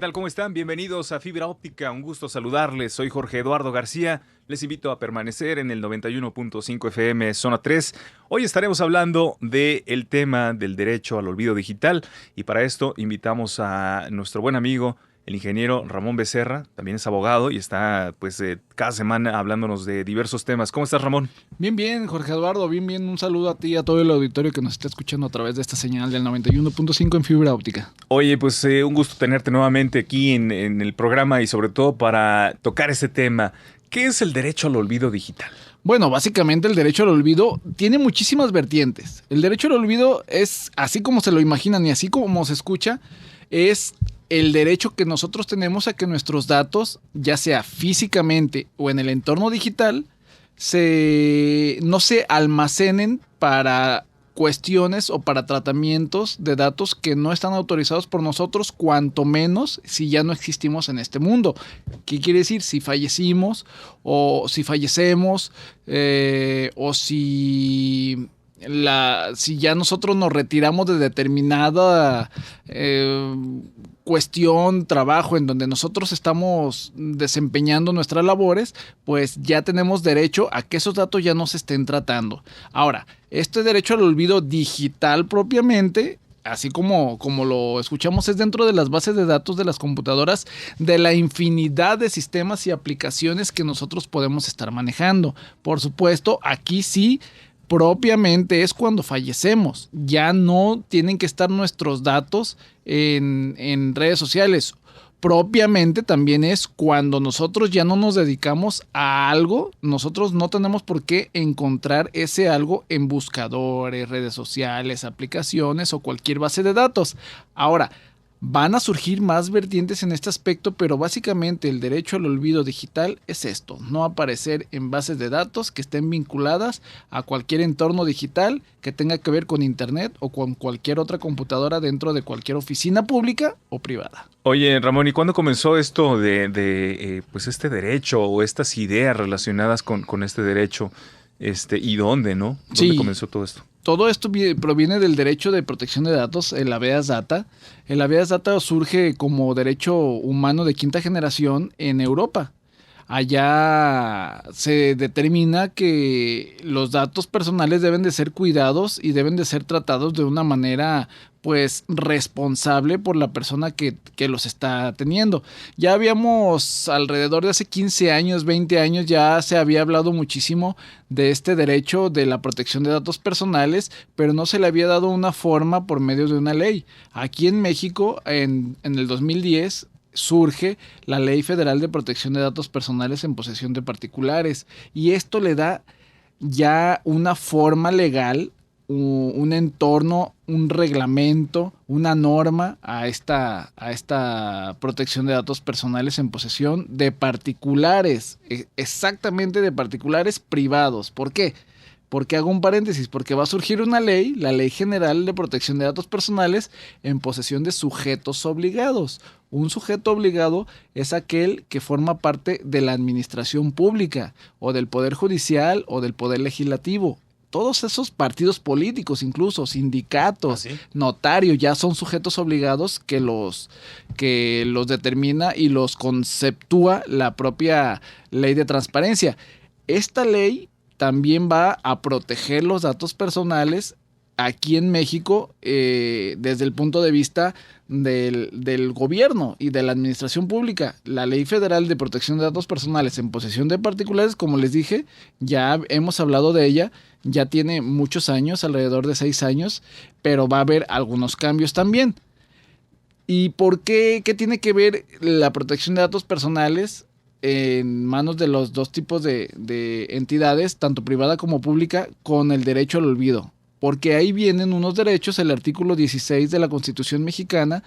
tal? ¿Cómo están? Bienvenidos a Fibra Óptica. Un gusto saludarles. Soy Jorge Eduardo García. Les invito a permanecer en el 91.5 FM Zona 3. Hoy estaremos hablando del tema del derecho al olvido digital y para esto invitamos a nuestro buen amigo, el ingeniero Ramón Becerra. También es abogado y está cada semana hablándonos de diversos temas. ¿Cómo estás, Ramón? Bien, Jorge Eduardo, bien. Un saludo a ti y a todo el auditorio que nos está escuchando a través de esta señal del 91.5 en fibra óptica. Oye, un gusto tenerte nuevamente aquí en el programa y sobre todo para tocar ese tema. ¿Qué es el derecho al olvido digital? Bueno, básicamente el derecho al olvido tiene muchísimas vertientes. El derecho al olvido es, así como se lo imaginan y así como se escucha, es el derecho que nosotros tenemos a que nuestros datos, ya sea físicamente o en el entorno digital, no se almacenen para cuestiones o para tratamientos de datos que no están autorizados por nosotros, cuanto menos si ya no existimos en este mundo. ¿Qué quiere decir? Si fallecimos o si fallecemos o si ya nosotros nos retiramos de determinada cuestión, trabajo en donde nosotros estamos desempeñando nuestras labores, pues ya tenemos derecho a que esos datos ya no se estén tratando. Ahora, este derecho al olvido digital propiamente, así como lo escuchamos, es dentro de las bases de datos de las computadoras, de la infinidad de sistemas y aplicaciones que nosotros podemos estar manejando. Por supuesto, aquí sí, propiamente es cuando fallecemos. Ya no tienen que estar nuestros datos en redes sociales. Propiamente también es cuando nosotros ya no nos dedicamos a algo, nosotros no tenemos por qué encontrar ese algo en buscadores, redes sociales, aplicaciones o cualquier base de datos. Ahora, van a surgir más vertientes en este aspecto, pero básicamente el derecho al olvido digital es esto: no aparecer en bases de datos que estén vinculadas a cualquier entorno digital que tenga que ver con internet o con cualquier otra computadora dentro de cualquier oficina pública o privada. Oye, Ramón, ¿y cuándo comenzó esto de este derecho o estas ideas relacionadas con este derecho? ¿Y dónde, no? ¿Dónde comenzó todo esto? Todo esto proviene del derecho de protección de datos, el habeas data. El habeas data surge como derecho humano de quinta generación en Europa. Allá se determina que los datos personales deben de ser cuidados y deben de ser tratados de una manera responsable por la persona que los está teniendo. Ya habíamos alrededor de hace 15 años, 20 años, ya se había hablado muchísimo de este derecho de la protección de datos personales, pero no se le había dado una forma por medio de una ley. Aquí en México, en el 2010, surge la Ley Federal de Protección de Datos Personales en posesión de particulares, y esto le da ya una forma legal, un entorno, un reglamento, una norma a esta protección de datos personales en posesión de particulares, exactamente de particulares privados. ¿Por qué? Porque hago un paréntesis, porque va a surgir una ley, la Ley General de Protección de Datos Personales en posesión de sujetos obligados. Un sujeto obligado es aquel que forma parte de la administración pública o del Poder Judicial o del Poder Legislativo. Todos esos partidos políticos, incluso sindicatos, notarios, ya son sujetos obligados que los determina y los conceptúa la propia ley de transparencia. Esta ley también va a proteger los datos personales aquí en México desde el punto de vista del gobierno y de la administración pública. La Ley Federal de Protección de Datos Personales en posesión de particulares, como les dije, ya hemos hablado de ella, ya tiene muchos años, alrededor de 6 años, pero va a haber algunos cambios también. ¿Y por qué? ¿Qué tiene que ver la protección de datos personales en manos de los dos tipos de entidades, tanto privada como pública, con el derecho al olvido? Porque ahí vienen unos derechos, el artículo 16 de la Constitución mexicana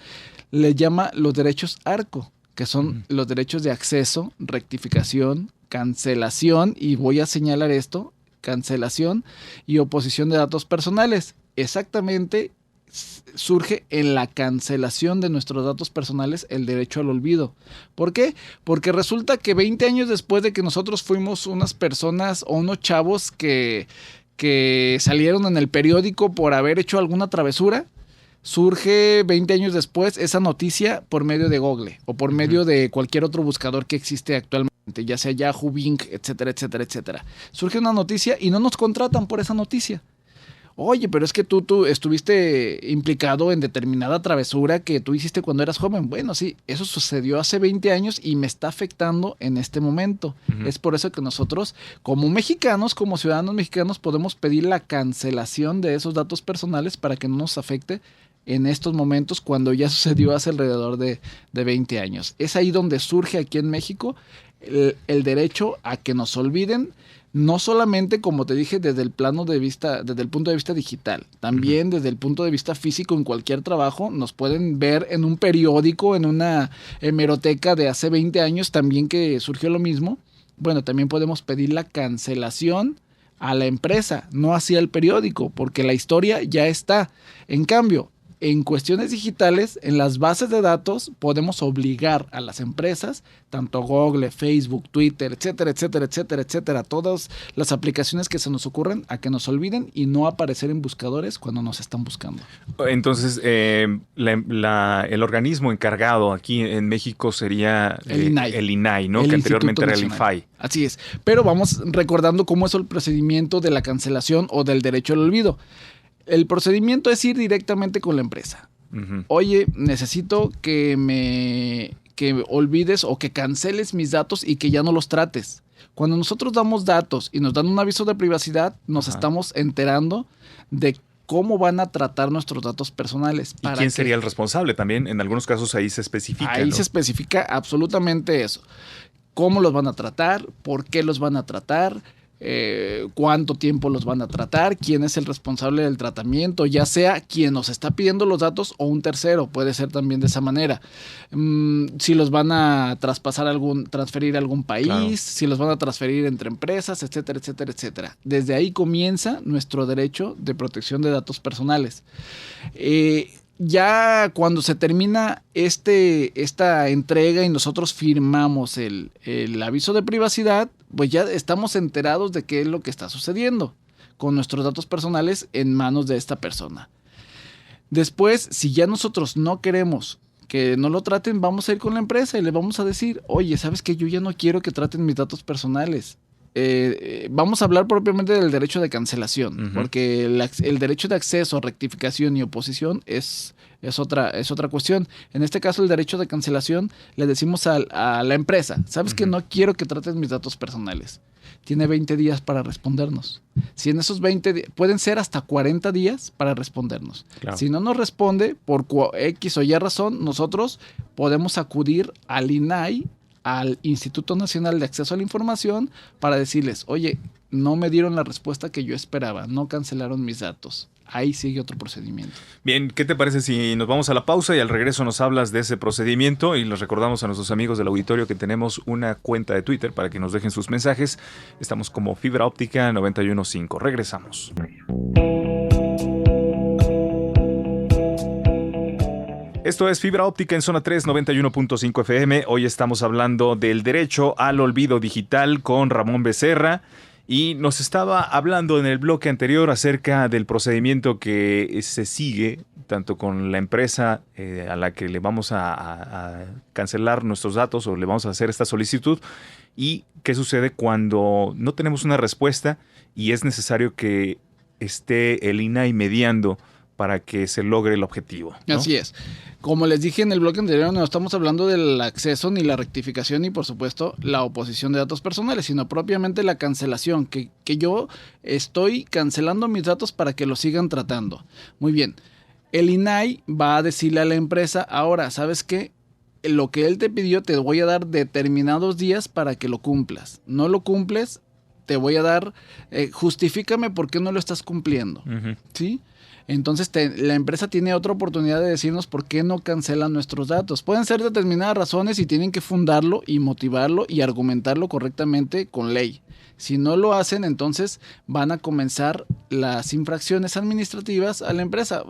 le llama los derechos ARCO, que son los derechos de acceso, rectificación, cancelación, y voy a señalar esto, cancelación y oposición de datos personales. Exactamente, surge en la cancelación de nuestros datos personales el derecho al olvido. ¿Por qué? Porque resulta que 20 años después de que nosotros fuimos unas personas o unos chavos que salieron en el periódico por haber hecho alguna travesura, surge 20 años después esa noticia por medio de Google o por medio de cualquier otro buscador que existe actualmente, ya sea Yahoo, Bing, etcétera, etcétera, etcétera. Surge una noticia y no nos contratan por esa noticia. Oye, pero es que tú estuviste implicado en determinada travesura que tú hiciste cuando eras joven. Bueno, sí, eso sucedió hace 20 años y me está afectando en este momento. Es por eso que nosotros, como mexicanos, como ciudadanos mexicanos, podemos pedir la cancelación de esos datos personales para que no nos afecte en estos momentos cuando ya sucedió hace alrededor de 20 años. Es ahí donde surge aquí en México el derecho a que nos olviden. No solamente, como te dije, desde el punto de vista digital, también desde el punto de vista físico en cualquier trabajo. Nos pueden ver en un periódico, en una hemeroteca de hace 20 años también que surgió lo mismo. Bueno, también podemos pedir la cancelación a la empresa, no hacia el periódico, porque la historia ya está. En cambio, en cuestiones digitales, en las bases de datos, podemos obligar a las empresas, tanto Google, Facebook, Twitter, etcétera, etcétera, etcétera, etcétera, todas las aplicaciones que se nos ocurren, a que nos olviden y no aparecer en buscadores cuando nos están buscando. Entonces, el organismo encargado aquí en México sería el INAI, ¿no? Que anteriormente era el INFAI. Así es. Pero vamos recordando cómo es el procedimiento de la cancelación o del derecho al olvido. El procedimiento es ir directamente con la empresa. Oye, necesito que olvides o que canceles mis datos y que ya no los trates. Cuando nosotros damos datos y nos dan un aviso de privacidad, nos estamos enterando de cómo van a tratar nuestros datos personales. ¿Y quién sería el responsable también? En algunos casos ahí se especifica. Ahí se especifica absolutamente eso. Cómo los van a tratar, por qué los van a tratar, cuánto tiempo los van a tratar, quién es el responsable del tratamiento, ya sea quien nos está pidiendo los datos o un tercero, puede ser también de esa manera. Si los van a transferir a algún país, claro, si los van a transferir entre empresas, etcétera, etcétera, etcétera. Desde ahí comienza nuestro derecho de protección de datos personales. Ya cuando se termina esta entrega y nosotros firmamos el aviso de privacidad, pues ya estamos enterados de qué es lo que está sucediendo con nuestros datos personales en manos de esta persona. Después, si ya nosotros no queremos que no lo traten, vamos a ir con la empresa y le vamos a decir, oye, ¿sabes qué? Yo ya no quiero que traten mis datos personales. Vamos a hablar propiamente del derecho de cancelación, porque el derecho de acceso, rectificación y oposición es otra cuestión. En este caso, el derecho de cancelación, le decimos a la empresa, ¿sabes que no quiero que trates mis datos personales? Tiene 20 días para respondernos. Si en esos 20 días, pueden ser hasta 40 días para respondernos. Claro. Si no nos responde, por X o Y razón, nosotros podemos acudir al INAI, al Instituto Nacional de Acceso a la Información, para decirles, oye, no me dieron la respuesta que yo esperaba, no cancelaron mis datos. Ahí sigue otro procedimiento. Bien, ¿qué te parece si nos vamos a la pausa y al regreso nos hablas de ese procedimiento? Y les recordamos a nuestros amigos del auditorio que tenemos una cuenta de Twitter para que nos dejen sus mensajes. Estamos como Fibra Óptica 915. Regresamos. Esto es Fibra Óptica en Zona 3, 91.5 FM. Hoy estamos hablando del derecho al olvido digital con Ramón Becerra. Y nos estaba hablando en el bloque anterior acerca del procedimiento que se sigue, tanto con la empresa a la que le vamos a cancelar nuestros datos o le vamos a hacer esta solicitud, y qué sucede cuando no tenemos una respuesta y es necesario que esté el INAI mediando para que se logre el objetivo, ¿no? Así es. Como les dije en el bloque anterior, no estamos hablando del acceso ni la rectificación ni, por supuesto, la oposición de datos personales, sino propiamente la cancelación, que yo estoy cancelando mis datos para que los sigan tratando. Muy bien. El INAI va a decirle a la empresa, ahora, ¿sabes qué? Lo que él te pidió te voy a dar determinados días para que lo cumplas. No lo cumples, te voy a dar, justifícame por qué no lo estás cumpliendo. ¿Sí? Entonces la empresa tiene otra oportunidad de decirnos por qué no cancelan nuestros datos. Pueden ser determinadas razones y tienen que fundarlo y motivarlo y argumentarlo correctamente con ley. Si no lo hacen, entonces van a comenzar las infracciones administrativas a la empresa.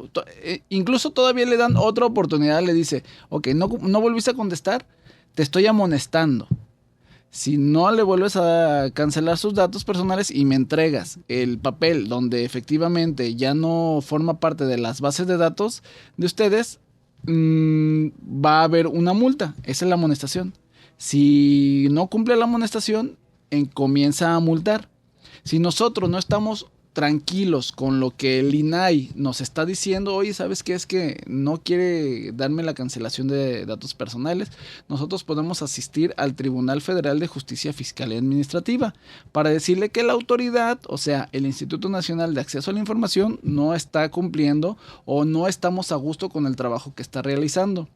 Incluso todavía le dan otra oportunidad, le dice, ok, no volviste a contestar, te estoy amonestando. Si no le vuelves a cancelar sus datos personales y me entregas el papel donde efectivamente ya no forma parte de las bases de datos de ustedes, va a haber una multa. Esa es la amonestación. Si no cumple la amonestación, comienza a multar. Si nosotros no estamos tranquilos con lo que el INAI nos está diciendo, oye, ¿sabes qué? Es que no quiere darme la cancelación de datos personales, nosotros podemos asistir al Tribunal Federal de Justicia Fiscal y Administrativa para decirle que la autoridad, o sea, el Instituto Nacional de Acceso a la Información, no está cumpliendo o no estamos a gusto con el trabajo que está realizando.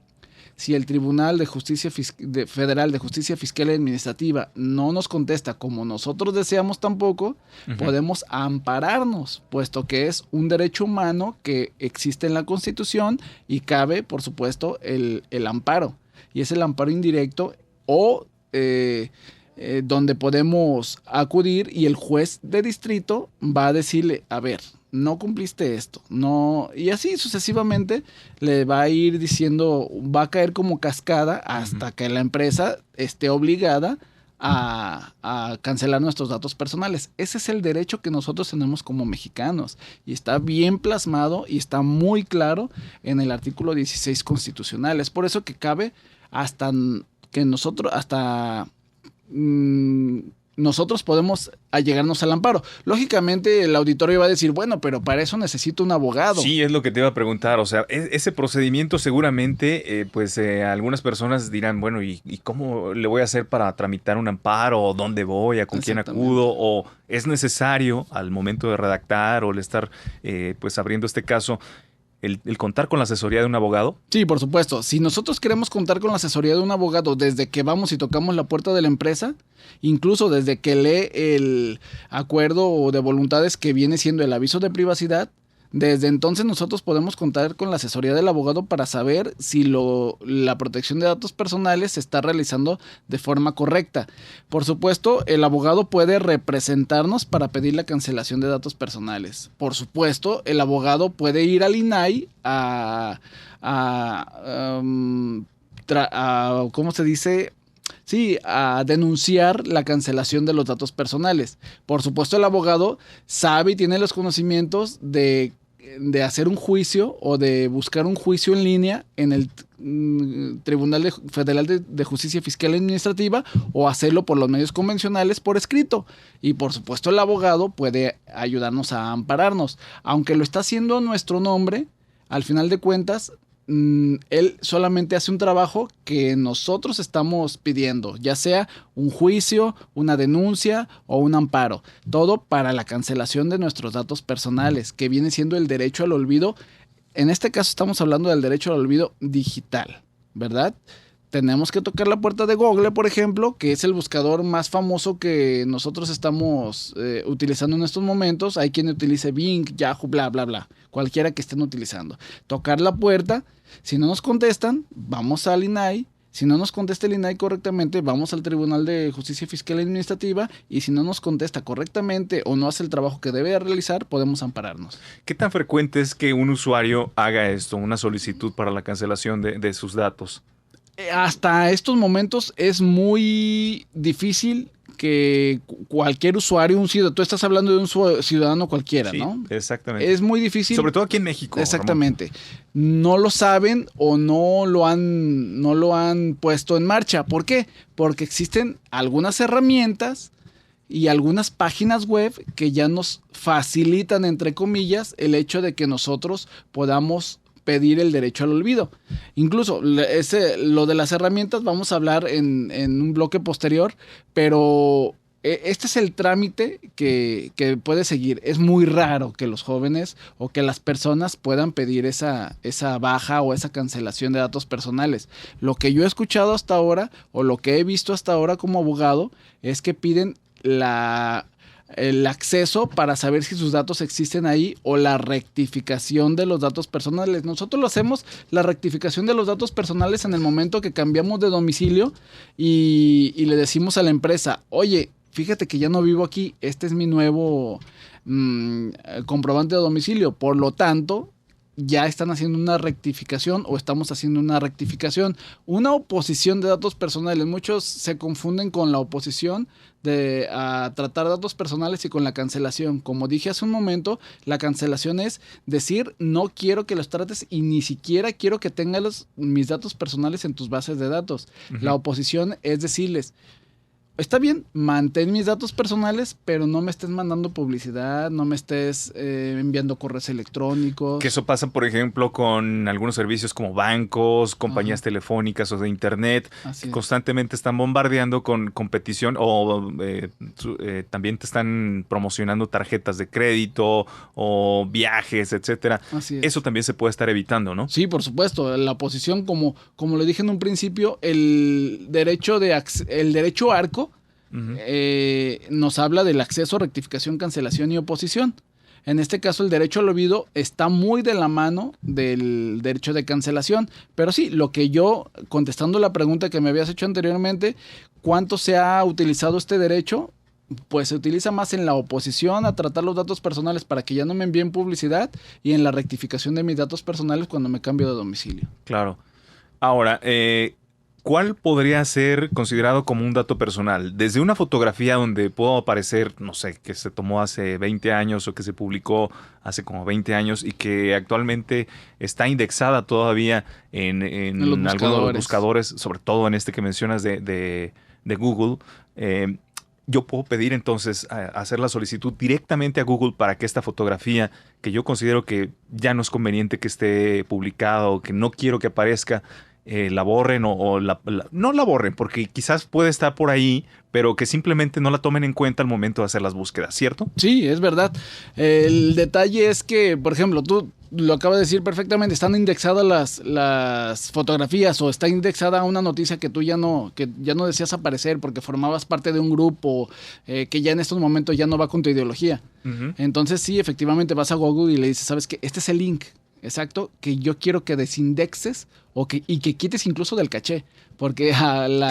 Si el Tribunal de Justicia Federal de Justicia Fiscal y Administrativa no nos contesta como nosotros deseamos tampoco, podemos ampararnos, puesto que es un derecho humano que existe en la Constitución y cabe, por supuesto, el amparo. Y es el amparo indirecto o donde podemos acudir y el juez de distrito va a decirle, a ver, no cumpliste esto, no, y así sucesivamente le va a ir diciendo, va a caer como cascada hasta que la empresa esté obligada a cancelar nuestros datos personales. Ese es el derecho que nosotros tenemos como mexicanos y está bien plasmado y está muy claro en el artículo 16 constitucional. Es por eso que cabe hasta que nosotros podemos allegarnos al amparo. Lógicamente el auditorio va a decir, bueno, pero para eso necesito un abogado. Sí, es lo que te iba a preguntar. O sea, ese procedimiento seguramente, algunas personas dirán, bueno, ¿y cómo le voy a hacer para tramitar un amparo? ¿O dónde voy? ¿A con quién acudo? ¿O es necesario al momento de redactar o el estar abriendo este caso el contar con la asesoría de un abogado? Sí, por supuesto. Si nosotros queremos contar con la asesoría de un abogado desde que vamos y tocamos la puerta de la empresa, incluso desde que lee el acuerdo de voluntades que viene siendo el aviso de privacidad, desde entonces nosotros podemos contar con la asesoría del abogado para saber si la protección de datos personales se está realizando de forma correcta. Por supuesto, el abogado puede representarnos para pedir la cancelación de datos personales. Por supuesto, el abogado puede ir al INAI ¿cómo se dice? Sí, a denunciar la cancelación de los datos personales. Por supuesto, el abogado sabe y tiene los conocimientos de hacer un juicio o de buscar un juicio en línea en el Tribunal Federal de Justicia Fiscal y Administrativa o hacerlo por los medios convencionales por escrito. Y por supuesto, el abogado puede ayudarnos a ampararnos. Aunque lo está haciendo a nuestro nombre, al final de cuentas, él solamente hace un trabajo que nosotros estamos pidiendo, ya sea un juicio, una denuncia o un amparo. Todo para la cancelación de nuestros datos personales, que viene siendo el derecho al olvido. En este caso estamos hablando del derecho al olvido digital, ¿verdad? Tenemos que tocar la puerta de Google, por ejemplo, que es el buscador más famoso que nosotros estamos utilizando en estos momentos. Hay quien utilice Bing, Yahoo, bla, bla, bla. Cualquiera que estén utilizando. Tocar la puerta. Si no nos contestan, vamos al INAI. Si no nos contesta el INAI correctamente, vamos al Tribunal de Justicia Fiscal y Administrativa. Y si no nos contesta correctamente o no hace el trabajo que debe realizar, podemos ampararnos. ¿Qué tan frecuente es que un usuario haga esto, una solicitud para la cancelación de sus datos? Hasta estos momentos es muy difícil que cualquier usuario, tú estás hablando de un ciudadano cualquiera, sí, ¿no? Exactamente. Es muy difícil. Sobre todo aquí en México. Exactamente. Ramón. No lo saben o no lo han puesto en marcha. ¿Por qué? Porque existen algunas herramientas y algunas páginas web que ya nos facilitan, entre comillas, el hecho de que nosotros podamos pedir el derecho al olvido. Incluso lo de las herramientas vamos a hablar en un bloque posterior, pero este es el trámite que puede seguir. Es muy raro que los jóvenes o que las personas puedan pedir esa baja o esa cancelación de datos personales. Lo que yo he escuchado hasta ahora o lo que he visto hasta ahora como abogado es que piden el acceso para saber si sus datos existen ahí o la rectificación de los datos personales. Nosotros lo hacemos, la rectificación de los datos personales en el momento que cambiamos de domicilio y le decimos a la empresa, oye, fíjate que ya no vivo aquí, este es mi nuevo comprobante de domicilio, por lo tanto, ya están haciendo una rectificación o estamos haciendo una rectificación. Una oposición de datos personales. Muchos se confunden con la oposición a tratar datos personales y con la cancelación. Como dije hace un momento, la cancelación es decir, no quiero que los trates y ni siquiera quiero que tengas mis datos personales en tus bases de datos. La oposición es decirles, está bien, mantén mis datos personales, pero no me estés mandando publicidad, no me estés enviando correos electrónicos. Que eso pasa, por ejemplo, con algunos servicios como bancos, compañías telefónicas o de internet, que constantemente están bombardeando con competición o también te están promocionando tarjetas de crédito o viajes, etcétera. Eso también se puede estar evitando, ¿no? Sí, por supuesto. La oposición, como lo dije en un principio, el derecho ARCO nos habla del acceso, rectificación, cancelación y oposición. En este caso, el derecho al olvido está muy de la mano del derecho de cancelación. Pero sí, lo que yo, contestando la pregunta que me habías hecho anteriormente, ¿cuánto se ha utilizado este derecho? Pues se utiliza más en la oposición a tratar los datos personales para que ya no me envíen publicidad y en la rectificación de mis datos personales cuando me cambio de domicilio. Claro. Ahora, ¿cuál podría ser considerado como un dato personal? Desde una fotografía donde puedo aparecer, no sé, que se tomó hace 20 años o que se publicó hace como 20 años y que actualmente está indexada todavía en algunos de los buscadores, sobre todo en este que mencionas de Google. Yo puedo pedir entonces hacer la solicitud directamente a Google para que esta fotografía, que yo considero que ya no es conveniente que esté publicada o que no quiero que aparezca, la borren o no la borren, porque quizás puede estar por ahí, pero que simplemente no la tomen en cuenta al momento de hacer las búsquedas, ¿cierto? Sí, es verdad. El detalle es que, por ejemplo, tú lo acabas de decir perfectamente, están indexadas las fotografías o está indexada una noticia que tú ya no deseas aparecer porque formabas parte de un grupo que ya en estos momentos ya no va con tu ideología. Entonces sí, efectivamente vas a Google y le dices, ¿sabes qué? Este es el link. Exacto, que yo quiero que desindexes y que quites incluso del caché, porque el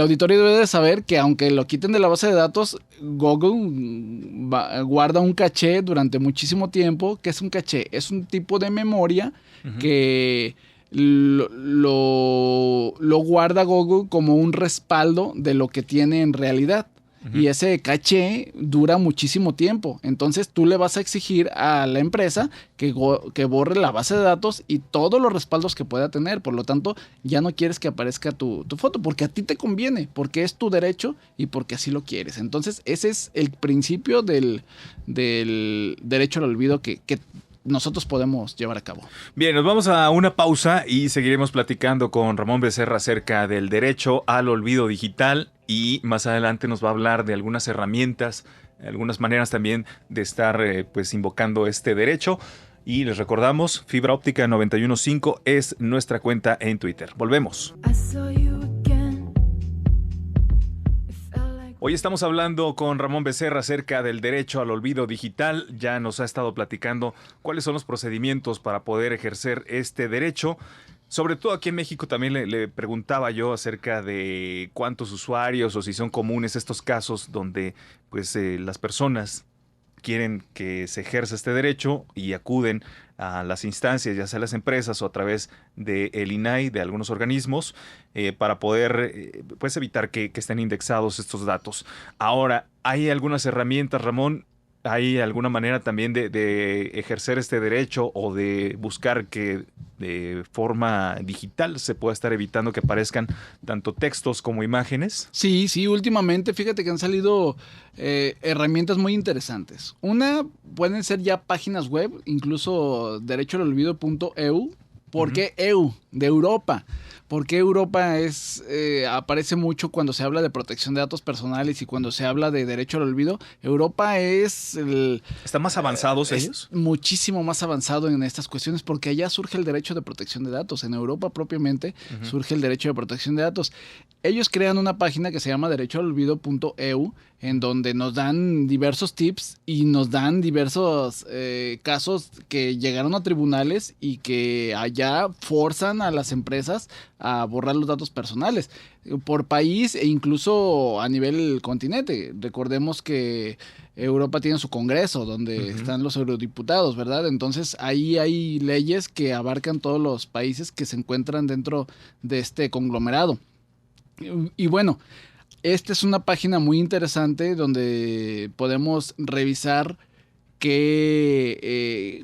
auditorio debe de saber que aunque lo quiten de la base de datos, Google guarda un caché durante muchísimo tiempo. ¿Qué es un caché? Es un tipo de memoria que lo guarda Google como un respaldo de lo que tiene en realidad. Y ese caché dura muchísimo tiempo. Entonces tú le vas a exigir a la empresa que borre la base de datos y todos los respaldos que pueda tener. Por lo tanto, ya no quieres que aparezca tu foto porque a ti te conviene, porque es tu derecho y porque así lo quieres. Entonces ese es el principio del derecho al olvido que nosotros podemos llevar a cabo. Bien, nos vamos a una pausa y seguiremos platicando con Ramón Becerra acerca del derecho al olvido digital y más adelante nos va a hablar de algunas herramientas, algunas maneras también de estar pues invocando este derecho. Y les recordamos, Fibra Óptica 915 es nuestra cuenta en Twitter. Volvemos. Hoy estamos hablando con Ramón Becerra acerca del derecho al olvido digital. Ya nos ha estado platicando cuáles son los procedimientos para poder ejercer este derecho. Sobre todo aquí en México también le preguntaba yo acerca de cuántos usuarios o si son comunes estos casos donde pues las personas quieren que se ejerza este derecho y acuden a las instancias, ya sea las empresas o a través del INAI, de algunos organismos, para poder pues evitar que estén indexados estos datos. Ahora, ¿hay algunas herramientas, Ramón? ¿Hay alguna manera también de ejercer este derecho o de buscar que de forma digital se pueda estar evitando que aparezcan tanto textos como imágenes? Sí, últimamente fíjate que han salido herramientas muy interesantes. Una, pueden ser ya páginas web, incluso derechoalolvido.eu. ¿Por qué EU? De Europa. Porque Europa aparece mucho cuando se habla de protección de datos personales y cuando se habla de derecho al olvido. Europa ¿Están más avanzados ellos? Muchísimo más avanzado en estas cuestiones porque allá surge el derecho de protección de datos. En Europa propiamente surge el derecho de protección de datos. Ellos crean una página que se llama derechoalolvido.eu en donde nos dan diversos tips y nos dan diversos casos que llegaron a tribunales y que allá forzan a las empresas a borrar los datos personales por país e incluso a nivel continente. Recordemos que Europa tiene su congreso donde están los eurodiputados, ¿verdad? Entonces ahí hay leyes que abarcan todos los países que se encuentran dentro de este conglomerado. Y bueno, esta es una página muy interesante donde podemos revisar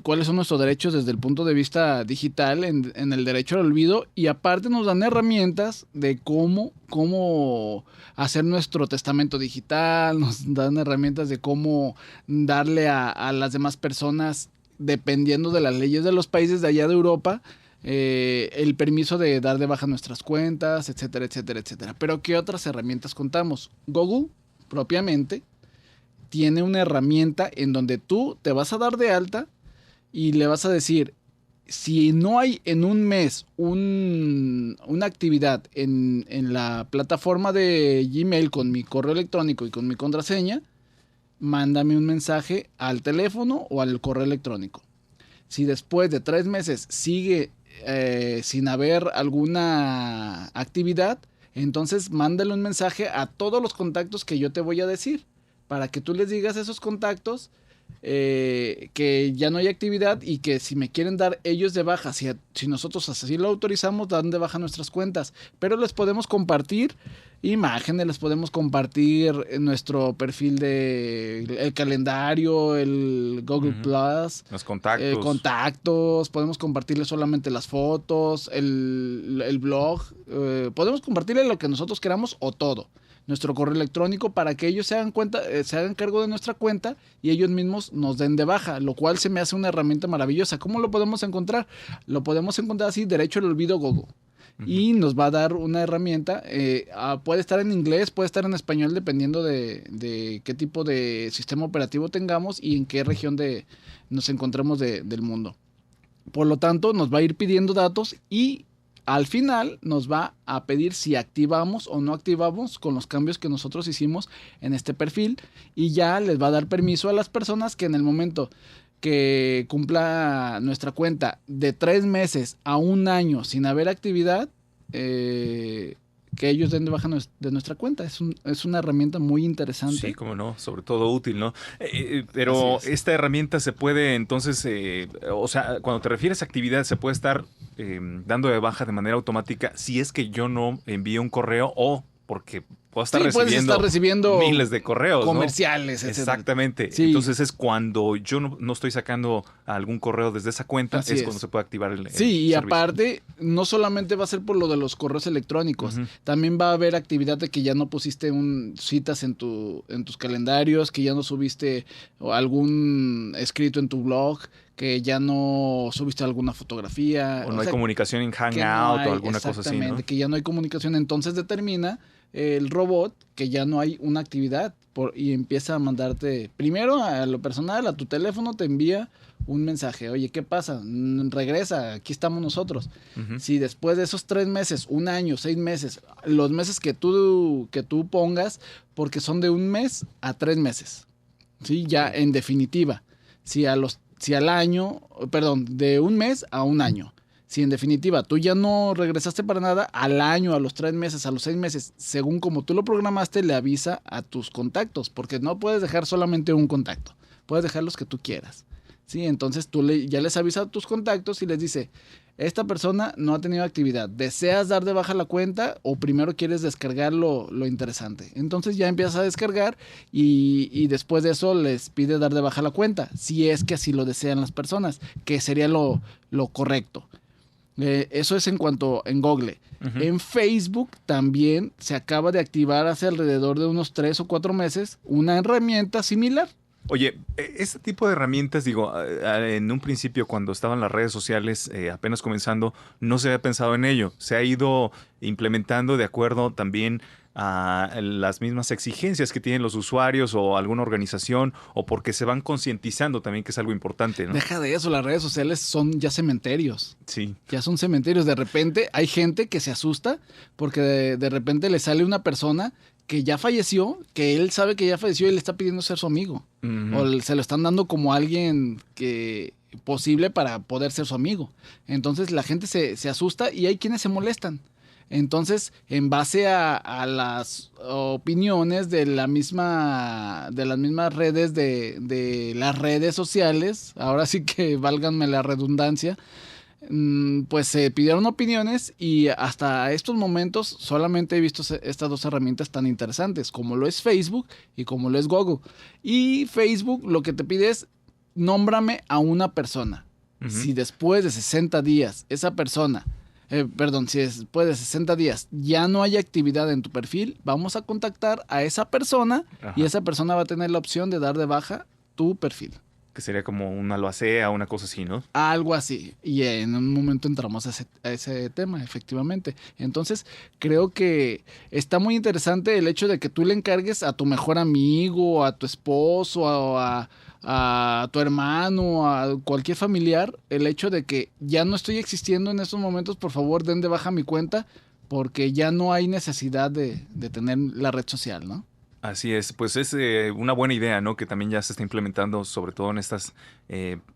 cuáles son nuestros derechos desde el punto de vista digital en el derecho al olvido, y aparte nos dan herramientas de cómo hacer nuestro testamento digital, nos dan herramientas de cómo darle a las demás personas, dependiendo de las leyes de los países de allá de Europa, el permiso de dar de baja nuestras cuentas, etcétera, etcétera, etcétera. Pero ¿qué otras herramientas contamos? Google, propiamente, tiene una herramienta en donde tú te vas a dar de alta y le vas a decir, si no hay en un mes una actividad en la plataforma de Gmail con mi correo electrónico y con mi contraseña, mándame un mensaje al teléfono o al correo electrónico. Si después de 3 meses sigue sin haber alguna actividad, entonces mándale un mensaje a todos los contactos que yo te voy a decir, para que tú les digas a esos contactos que ya no hay actividad y que si me quieren dar ellos de baja, si nosotros así lo autorizamos, dan de baja nuestras cuentas. Pero les podemos compartir imágenes, les podemos compartir en nuestro perfil el calendario, el Google Plus, los contactos, podemos compartirles solamente las fotos, el blog, podemos compartirle lo que nosotros queramos o todo. Nuestro correo electrónico, para que ellos se hagan cargo de nuestra cuenta y ellos mismos nos den de baja, lo cual se me hace una herramienta maravillosa. ¿Cómo lo podemos encontrar? Lo podemos encontrar así, derecho al olvido Google. Y nos va a dar una herramienta, puede estar en inglés, puede estar en español, dependiendo de qué tipo de sistema operativo tengamos y en qué región nos encontremos del mundo. Por lo tanto, nos va a ir pidiendo datos y al final nos va a pedir si activamos o no activamos con los cambios que nosotros hicimos en este perfil, y ya les va a dar permiso a las personas que en el momento que cumpla nuestra cuenta de 3 meses a 1 año sin haber actividad, que ellos den de baja de nuestra cuenta. Es una herramienta muy interesante. Sí, cómo no, sobre todo útil, ¿no? Pero esta herramienta se puede entonces, o sea, cuando te refieres a actividad, se puede estar dando de baja de manera automática si es que yo no envío un correo, o porque puedo estar recibiendo miles de correos, comerciales, ¿no? Exactamente. Sí. Entonces es cuando yo no estoy sacando algún correo desde esa cuenta, es cuando se puede activar el Sí, y servicio. aparte, no solamente va a ser por lo de los correos electrónicos, también va a haber actividad de que ya no pusiste citas en tus calendarios, que ya no subiste algún escrito en tu blog, que ya no subiste alguna fotografía. O no hay comunicación en Hangout o alguna cosa así, ¿no? Exactamente, que ya no hay comunicación, entonces determina el robot que ya no hay una actividad y empieza a mandarte, primero a lo personal, a tu teléfono te envía un mensaje: oye, ¿qué pasa? Regresa, aquí estamos nosotros. Si después de esos 3 meses, 1 año, 6 meses, los meses que tú pongas, porque son de 1 mes a 3 meses, ¿sí? Ya en definitiva, si al año, perdón, de 1 mes a 1 año. Si en definitiva tú ya no regresaste para nada, al año, a los 3 meses, a los 6 meses, según como tú lo programaste, le avisa a tus contactos, porque no puedes dejar solamente un contacto, puedes dejar los que tú quieras, ¿sí? Entonces tú ya les avisas a tus contactos y les dice: esta persona no ha tenido actividad, ¿deseas dar de baja la cuenta o primero quieres descargar lo interesante? Entonces ya empiezas a descargar y después de eso les pide dar de baja la cuenta, si es que así lo desean las personas, que sería lo correcto. Eso es en cuanto en Google. En Facebook también se acaba de activar hace alrededor de unos 3 o 4 meses una herramienta similar. Oye, este tipo de herramientas, digo, en un principio cuando estaban las redes sociales apenas comenzando, no se había pensado en ello. Se ha ido implementando de acuerdo también a las mismas exigencias que tienen los usuarios o alguna organización, o porque se van concientizando también, que es algo importante, ¿no? Deja de eso, las redes sociales son ya cementerios. Sí. Ya son cementerios. De repente hay gente que se asusta porque de repente le sale una persona que ya falleció, que él sabe que ya falleció y le está pidiendo ser su amigo. O se lo están dando como alguien posible para poder ser su amigo. Entonces la gente se asusta y hay quienes se molestan. Entonces, en base a las opiniones de las mismas redes de las redes sociales, ahora sí que válganme la redundancia, pues se pidieron opiniones y hasta estos momentos solamente he visto estas dos herramientas tan interesantes, como lo es Facebook y como lo es Google. Y Facebook lo que te pide es, nómbrame a una persona. Ujú. Si después de 60 días esa persona, si después de 60 días ya no hay actividad en tu perfil, vamos a contactar a esa persona Ajá. y esa persona va a tener la opción de dar de baja tu perfil. Que sería como una albacea, una cosa así, ¿no? Algo así. Y en un momento entramos a ese tema, efectivamente. Entonces, creo que está muy interesante el hecho de que tú le encargues a tu mejor amigo, a tu esposo, a tu hermano, a cualquier familiar, el hecho de que ya no estoy existiendo en estos momentos, por favor, den de baja mi cuenta, porque ya no hay necesidad de tener la red social, ¿no? Así es, pues es una buena idea, ¿no? Que también ya se está implementando, sobre todo en estas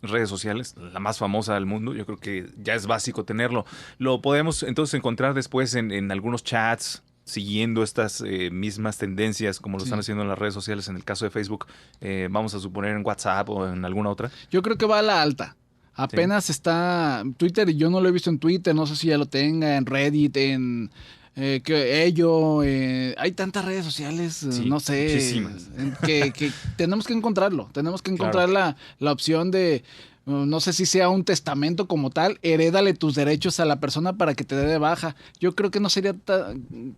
redes sociales, la más famosa del mundo. Yo creo que ya es básico tenerlo. Lo podemos entonces encontrar después en algunos chats, siguiendo estas mismas tendencias, como lo Sí. están haciendo en las redes sociales. En el caso de Facebook, vamos a suponer en WhatsApp o en alguna otra. Yo creo que va a la alta. Apenas está Twitter, y yo no lo he visto en Twitter, no sé si ya lo tenga, en Reddit, hay tantas redes sociales, Sí, no sé, muchísimas. que tenemos que encontrarlo, tenemos que Claro. encontrar la opción de, no sé si sea un testamento como tal, herédale tus derechos a la persona para que te dé de baja. Yo creo que no sería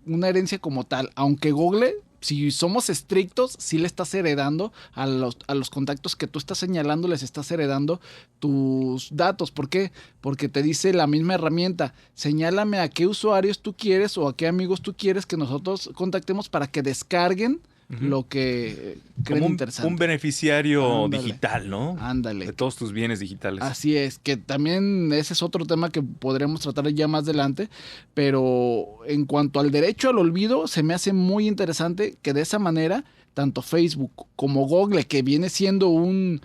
una herencia como tal, aunque Google, si somos estrictos, sí le estás heredando a los contactos que tú estás señalando, les estás heredando tus datos. ¿Por qué? Porque te dice la misma herramienta, señálame a qué usuarios tú quieres o a qué amigos tú quieres que nosotros contactemos para que descarguen Ujú. lo que creen Como interesante. un beneficiario Ándale. digital, ¿no? Ándale. De todos tus bienes digitales. Así es, que también ese es otro tema que podremos tratar ya más adelante, pero en cuanto al derecho al olvido, se me hace muy interesante que de esa manera, tanto Facebook como Google, que viene siendo un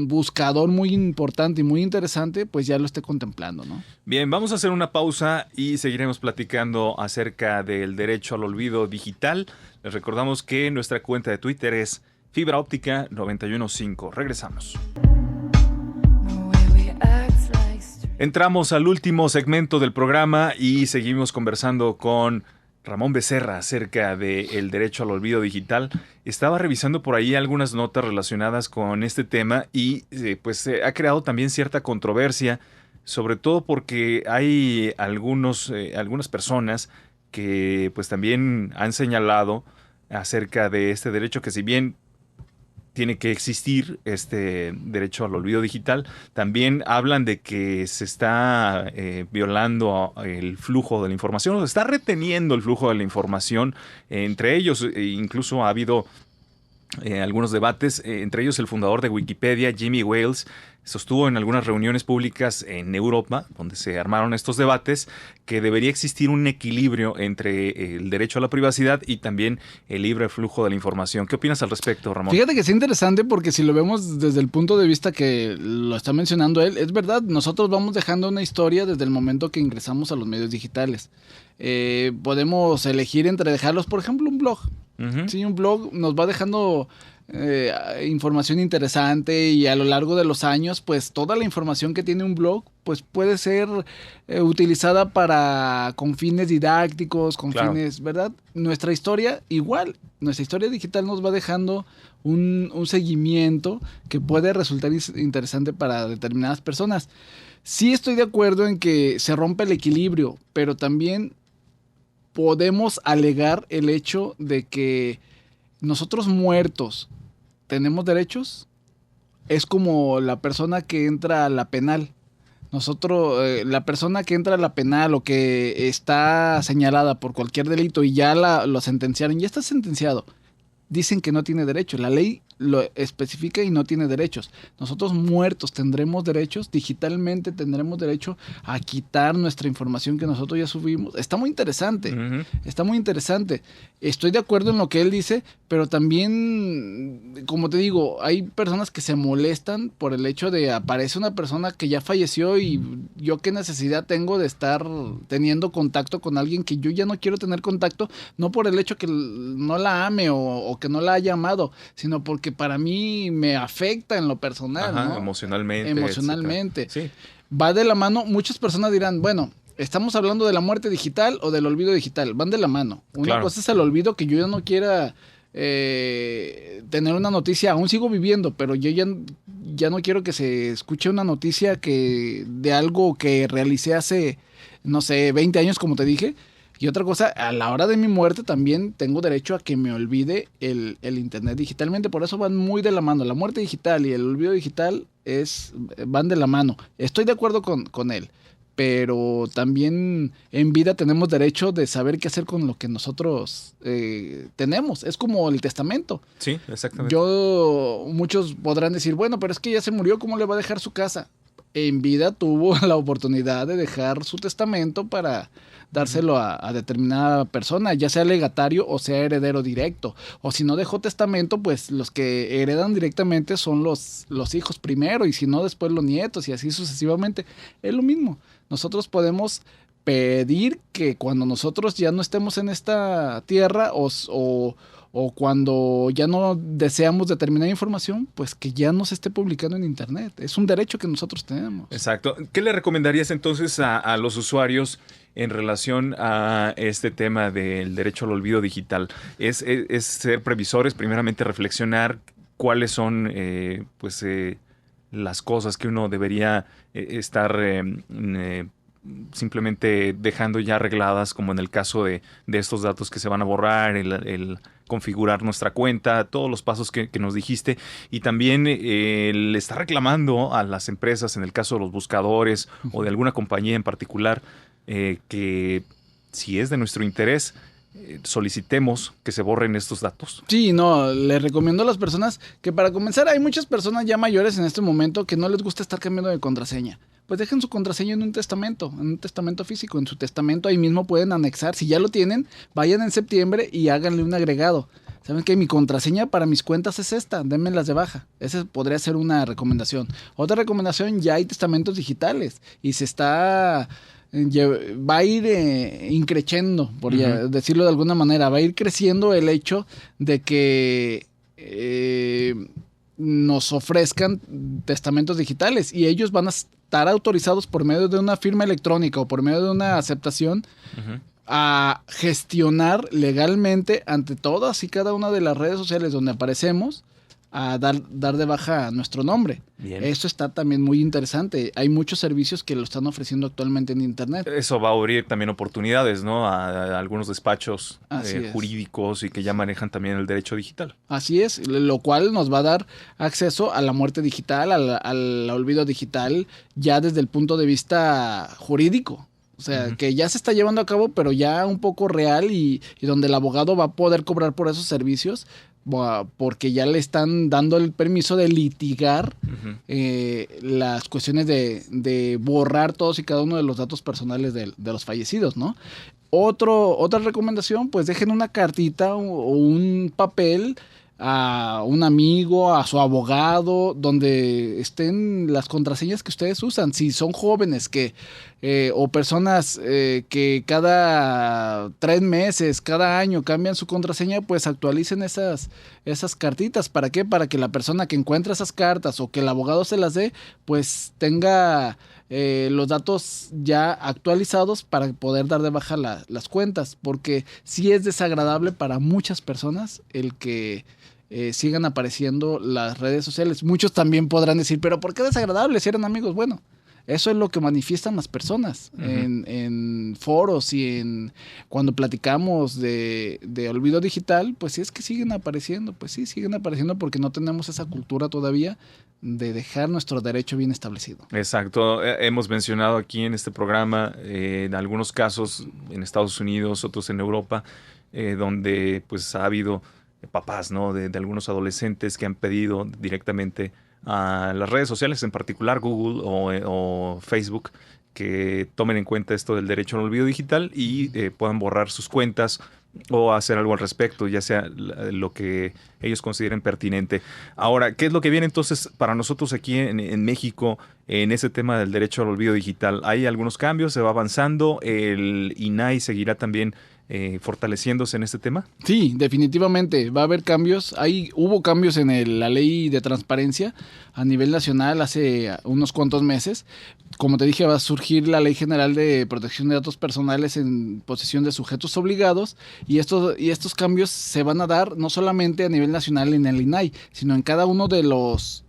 buscador muy importante y muy interesante, pues ya lo esté contemplando, ¿no? Bien, vamos a hacer una pausa y seguiremos platicando acerca del derecho al olvido digital. Les recordamos que nuestra cuenta de Twitter es Fibra Óptica 915. Regresamos. Entramos al último segmento del programa y seguimos conversando con Ramón Becerra acerca del derecho al olvido digital. Estaba revisando por ahí algunas notas relacionadas con este tema y pues ha creado también cierta controversia, sobre todo porque hay algunas personas que pues también han señalado acerca de este derecho que, si bien tiene que existir este derecho al olvido digital, también hablan de que se está violando el flujo de la información, o se está reteniendo el flujo de la información. Entre ellos, incluso ha habido algunos debates, entre ellos el fundador de Wikipedia, Jimmy Wales, sostuvo en algunas reuniones públicas en Europa, donde se armaron estos debates, que debería existir un equilibrio entre el derecho a la privacidad y también el libre flujo de la información. ¿Qué opinas al respecto, Ramón? Fíjate que es interesante porque si lo vemos desde el punto de vista que lo está mencionando él, es verdad, nosotros vamos dejando una historia desde el momento que ingresamos a los medios digitales. Podemos elegir entre dejarlos, por ejemplo, un blog. Uh-huh. Sí, un blog nos va dejando información interesante, y a lo largo de los años, pues toda la información que tiene un blog pues puede ser utilizada con fines didácticos, con Claro. fines, ¿verdad? Nuestra historia igual, nuestra historia digital nos va dejando un seguimiento que puede resultar interesante para determinadas personas. Sí estoy de acuerdo en que se rompe el equilibrio, pero también podemos alegar el hecho de que nosotros muertos tenemos derechos. Es como la persona que entra a la penal. La persona que entra a la penal o que está señalada por cualquier delito y ya lo sentenciaron, ya está sentenciado, dicen que no tiene derecho. La ley lo especifica y no tiene derechos. Nosotros muertos tendremos derechos, digitalmente tendremos derecho a quitar nuestra información que nosotros ya subimos. Está muy interesante, está muy interesante. Estoy de acuerdo en lo que él dice, pero también, como te digo, hay personas que se molestan por el hecho de aparece una persona que ya falleció y yo qué necesidad tengo de estar teniendo contacto con alguien que yo ya no quiero tener contacto, no por el hecho que no la ame o que no la haya amado, sino porque para mí me afecta en lo personal, Ajá, ¿no? emocionalmente. Emocionalmente. Sí. Va de la mano, muchas personas dirán, bueno, ¿estamos hablando de la muerte digital o del olvido digital? Van de la mano. Una cosa es el olvido, que yo ya no quiera tener una noticia, aún sigo viviendo, pero yo ya no quiero que se escuche una noticia de algo que realicé hace, no sé, 20 años, como te dije. Y otra cosa, a la hora de mi muerte también tengo derecho a que me olvide el internet digitalmente. Por eso van muy de la mano. La muerte digital y el olvido digital van de la mano. Estoy de acuerdo con él. Pero también en vida tenemos derecho de saber qué hacer con lo que nosotros tenemos. Es como el testamento. Sí, exactamente. Muchos podrán decir, bueno, pero es que ya se murió, ¿cómo le va a dejar su casa? En vida tuvo la oportunidad de dejar su testamento para dárselo a determinada persona, ya sea legatario o sea heredero directo. O si no dejó testamento, pues los que heredan directamente son los hijos primero, y si no, después los nietos, y así sucesivamente. Es lo mismo. Nosotros podemos pedir que cuando nosotros ya no estemos en esta tierra o cuando ya no deseamos determinada información, pues que ya no se esté publicando en internet. Es un derecho que nosotros tenemos. Exacto. ¿Qué le recomendarías entonces a los usuarios en relación a este tema del derecho al olvido digital? ¿Es ser previsores, primeramente reflexionar cuáles son las cosas que uno debería estar simplemente dejando ya arregladas, como en el caso de estos datos que se van a borrar, el configurar nuestra cuenta, todos los pasos que nos dijiste, y también le está reclamando a las empresas, en el caso de los buscadores o de alguna compañía en particular, que si es de nuestro interés, solicitemos que se borren estos datos? Sí, no, le recomiendo a las personas que, para comenzar, hay muchas personas ya mayores en este momento que no les gusta estar cambiando de contraseña. Pues dejen su contraseña en un testamento físico. En su testamento ahí mismo pueden anexar. Si ya lo tienen, vayan en septiembre y háganle un agregado. ¿Saben qué? Mi contraseña para mis cuentas es esta, denmelas de baja. Esa podría ser una recomendación. Otra recomendación, ya hay testamentos digitales y va a ir increciendo, por decirlo de alguna manera, va a ir creciendo el hecho de que nos ofrezcan testamentos digitales, y ellos van a estar autorizados por medio de una firma electrónica o por medio de una aceptación a gestionar legalmente ante todas y cada una de las redes sociales donde aparecemos, a dar de baja nuestro nombre. Bien. Eso está también muy interesante. Hay muchos servicios que lo están ofreciendo actualmente en internet. Eso va a abrir también oportunidades, ¿no? A algunos despachos jurídicos y que ya manejan también el derecho digital. Así es, lo cual nos va a dar acceso a la muerte digital, al olvido digital, ya desde el punto de vista jurídico. O sea, que ya se está llevando a cabo, pero ya un poco real, y donde el abogado va a poder cobrar por esos servicios, porque ya le están dando el permiso de litigar las cuestiones de borrar todos y cada uno de los datos personales de los fallecidos, ¿no? Otra recomendación, pues dejen una cartita o un papel a un amigo, a su abogado, donde estén las contraseñas que ustedes usan. Si son jóvenes o personas que cada 3 meses, cada año cambian su contraseña, pues actualicen esas cartitas. ¿Para qué? Para que la persona que encuentra esas cartas o que el abogado se las dé, pues tenga los datos ya actualizados para poder dar de baja las cuentas, porque sí es desagradable para muchas personas el que sigan apareciendo las redes sociales. Muchos también podrán decir, pero ¿por qué desagradable si eran amigos? Bueno, eso es lo que manifiestan las personas en foros y cuando platicamos de olvido digital, pues sí, es que siguen apareciendo. Pues sí, siguen apareciendo porque no tenemos esa cultura todavía de dejar nuestro derecho bien establecido. Exacto. Hemos mencionado aquí en este programa en algunos casos en Estados Unidos, otros en Europa, donde pues ha habido papás, ¿no? De algunos adolescentes que han pedido directamente a las redes sociales, en particular Google o Facebook, que tomen en cuenta esto del derecho al olvido digital y puedan borrar sus cuentas o hacer algo al respecto, ya sea lo que ellos consideren pertinente. Ahora, ¿qué es lo que viene entonces para nosotros aquí en México en ese tema del derecho al olvido digital? Hay algunos cambios, se va avanzando, el INAI seguirá también fortaleciéndose en este tema. Sí, definitivamente va a haber cambios. Hubo cambios en la ley de transparencia a nivel nacional hace unos cuantos meses. Como te dije, va a surgir la Ley General de Protección de Datos Personales en posesión de sujetos obligados y estos cambios se van a dar no solamente a nivel nacional en el INAI, sino en cada uno de los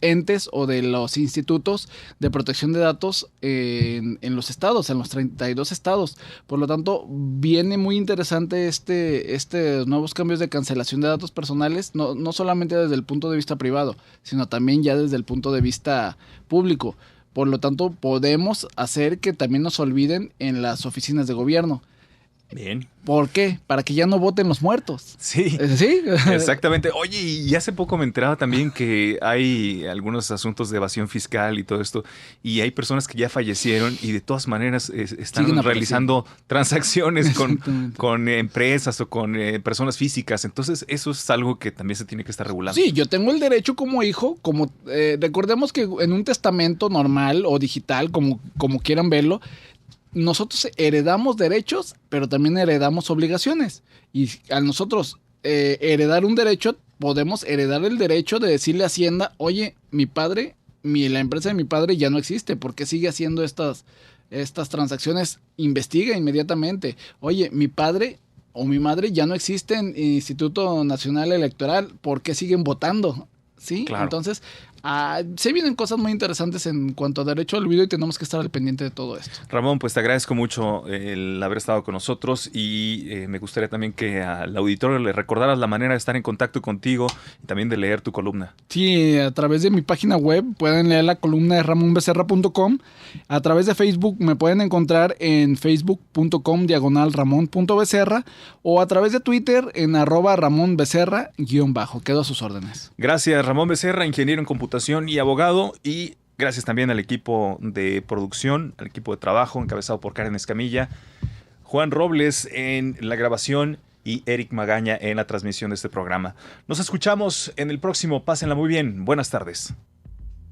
entes o de los institutos de protección de datos en los estados, en los 32 estados. Por lo tanto, viene muy interesante este nuevos cambios de cancelación de datos personales, no solamente desde el punto de vista privado, sino también ya desde el punto de vista público. Por lo tanto, podemos hacer que también nos olviden en las oficinas de gobierno. Bien. ¿Por qué? Para que ya no voten los muertos. Sí, ¿Sí? Exactamente. Oye, y hace poco me enteraba también que hay algunos asuntos de evasión fiscal y todo esto, y hay personas que ya fallecieron y de todas maneras están realizando transacciones con empresas o con personas físicas. Entonces, eso es algo que también se tiene que estar regulando. Sí, yo tengo el derecho como hijo, recordemos que en un testamento normal o digital, como quieran verlo, nosotros heredamos derechos, pero también heredamos obligaciones. Y al nosotros heredar un derecho, podemos heredar el derecho de decirle a Hacienda, oye, la empresa de mi padre ya no existe, ¿por qué sigue haciendo estas transacciones? Investiga inmediatamente. Oye, mi padre o mi madre ya no existe en Instituto Nacional Electoral, ¿por qué siguen votando? ¿Sí? Claro. Entonces, se vienen cosas muy interesantes en cuanto a derecho al olvido y tenemos que estar al pendiente de todo esto. Ramón, pues te agradezco mucho el haber estado con nosotros y me gustaría también que al auditorio le recordaras la manera de estar en contacto contigo y también de leer tu columna. Sí, a través de mi página web pueden leer la columna de ramonbecerra.com. A través de Facebook me pueden encontrar en facebook.com/ramon.becerra o a través de Twitter en @ramonbecerra_. Quedo a sus órdenes. Gracias, Ramón Becerra, ingeniero en computación y abogado, y gracias también al equipo de producción, al equipo de trabajo encabezado por Karen Escamilla, Juan Robles en la grabación y Eric Magaña en la transmisión de este programa. Nos escuchamos en el próximo. Pásenla muy bien. Buenas tardes.